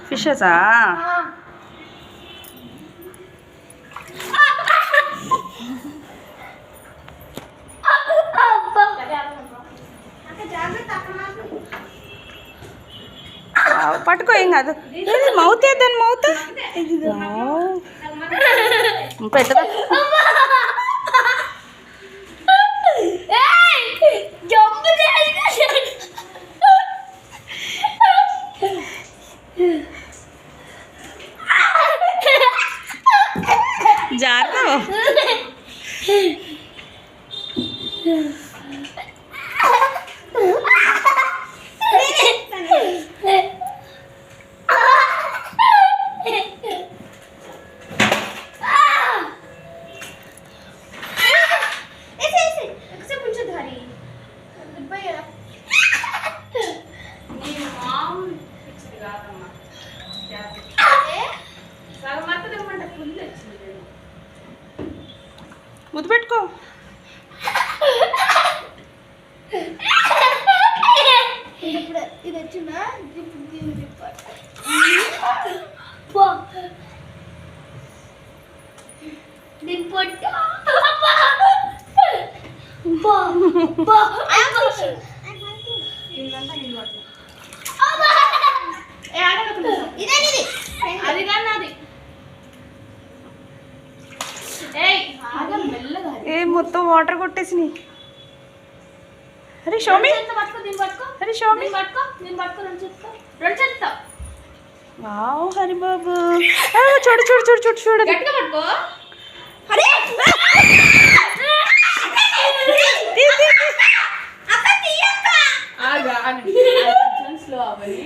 ఫిషెసా? పట్టుకో, ఏం కాదు. మౌత్ దాని మౌత్ పెద్దగా. జాగ్రత్త. ముద్దు పెట్టుకో. ఇది వచ్చిందా? ఏ మొత్తం వాటర్ కొట్టేసినాయి. అరే షోమి, అరే షోమి. వావ్ హరిబాబు, చూడు చూడు చూడు చూడు చూడు. స్లో అవ్వాలి.